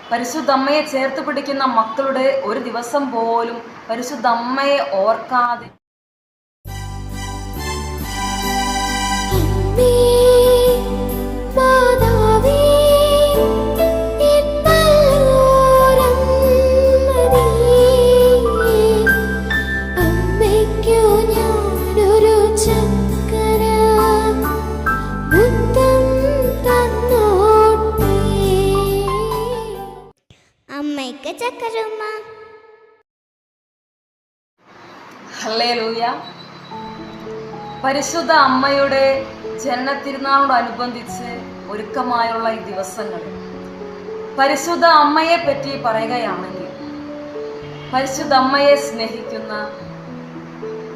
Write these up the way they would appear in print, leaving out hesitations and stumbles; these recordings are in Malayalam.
പരിശുദ്ധ അമ്മയെ ചേർത്ത് പിടിക്കുന്ന മക്കളുടെ ഒരു ദിവസം പോലും പരിശുദ്ധ അമ്മയെ ഓർക്കാതെ ഹല്ലേലൂയ. പരിശുദ്ധ അമ്മയുടെ ജനനത്തിരുനാളോടനുബന്ധിച്ച് ഒരുക്കമായുള്ള ഈ ദിവസങ്ങളിൽ പരിശുദ്ധ അമ്മയെ പറ്റി പറയുകയാണെങ്കിൽ, പരിശുദ്ധ അമ്മയെ സ്നേഹിക്കുന്ന,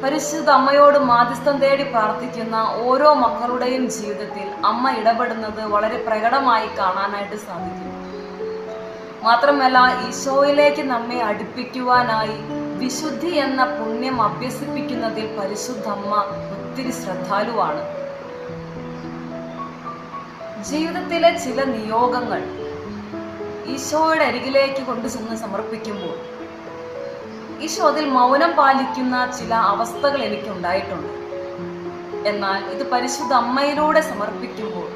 പരിശുദ്ധ അമ്മയോട് മാധ്യസ്ഥം തേടി പ്രാർത്ഥിക്കുന്ന ഓരോ മക്കളുടെയും ജീവിതത്തിൽ അമ്മ ഇടപെടുന്നത് വളരെ പ്രകടമായി കാണാനായിട്ട് സാധിക്കും. മാത്രമല്ല, ഈശോയിലേക്ക് നമ്മെ അടുപ്പിക്കുവാനായി വിശുദ്ധി എന്ന പുണ്യം അഭ്യസിപ്പിക്കുന്നതിൽ പരിശുദ്ധ അമ്മ ഒത്തിരി ശ്രദ്ധാലുവാണ്. ജീവിതത്തിലെ ചില നിയോഗങ്ങൾ ഈശോയുടെ അരികിലേക്ക് കൊണ്ടുചെന്ന് സമർപ്പിക്കുമ്പോൾ ഈശോ അതിൽ മൗനം പാലിക്കുന്ന ചില അവസ്ഥകൾ എനിക്കുണ്ടായിട്ടുണ്ട്. എന്നാൽ ഇത് പരിശുദ്ധ അമ്മയിലൂടെ സമർപ്പിക്കുമ്പോൾ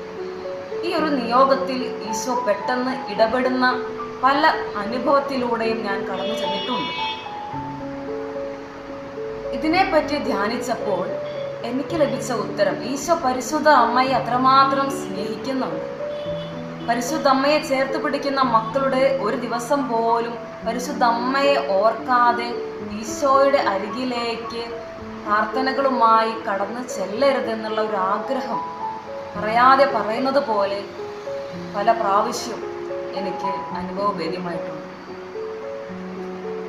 ഈ ഒരു നിയോഗത്തിൽ ഈശോ പെട്ടെന്ന് ഇടപെടുന്ന പല അനുഭവത്തിലൂടെയും ഞാൻ കടന്നു ചെന്നിട്ടുണ്ട്. ഇതിനെപ്പറ്റി ധ്യാനിച്ചപ്പോൾ എനിക്ക് ലഭിച്ച ഉത്തരം, ഈശോ പരിശുദ്ധ അമ്മയെ അത്രമാത്രം സ്നേഹിക്കുന്നുണ്ട്. പരിശുദ്ധ അമ്മയെ ചേർത്ത് പിടിക്കുന്ന മക്കളുടെ ഒരു ദിവസം പോലും പരിശുദ്ധ അമ്മയെ ഓർക്കാതെ ഈശോയുടെ അരികിലേക്ക് പ്രാർത്ഥനകളുമായി കടന്നു ചെല്ലരുതെന്നുള്ള ഒരു ആഗ്രഹം പറയാതെ പറയുന്നത് പോലെ പല പ്രാവശ്യം എനിക്ക് അനുഭവവേദ്യമായിട്ടുണ്ട്.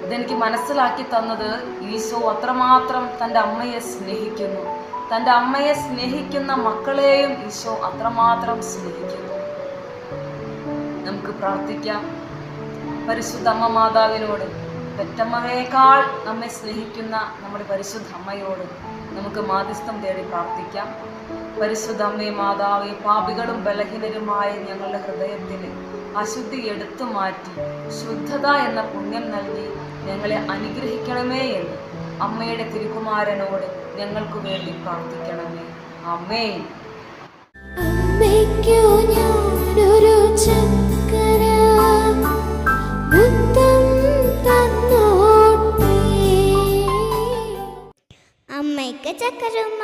ഇതെനിക്ക് മനസ്സിലാക്കി തന്നത് ഈശോ അത്രമാത്രം തൻ്റെ അമ്മയെ സ്നേഹിക്കുന്നു. തൻ്റെ അമ്മയെ സ്നേഹിക്കുന്ന മക്കളെയും ഈശോ അത്രമാത്രം സ്നേഹിക്കുന്നു. നമുക്ക് പ്രാർത്ഥിക്കാം. പരിശുദ്ധ അമ്മ മാതാവിനോട്, പെറ്റമ്മയേക്കാൾ നമ്മെ സ്നേഹിക്കുന്ന നമ്മുടെ പരിശുദ്ധ അമ്മയോട് നമുക്ക് മാധ്യസ്ഥം തേടി പ്രാർത്ഥിക്കാം. പരിശുദ്ധ അമ്മേ മാതാവേ, പാപികളും ബലഹീനരുമായ ഞങ്ങളുടെ ഹൃദയത്തിന് അശുദ്ധി എടുത്തു മാറ്റി ശുദ്ധത എന്ന പുണ്യം നൽകി ഞങ്ങളെ അനുഗ്രഹിക്കണമേ എന്ന് അമ്മയുടെ തിരുകുമാരനോട് ഞങ്ങൾക്ക് വേണ്ടി പ്രാർത്ഥിക്കണമേ. ആമേൻ. അമ്മയ്ക്ക് ചക്കരമ്മ.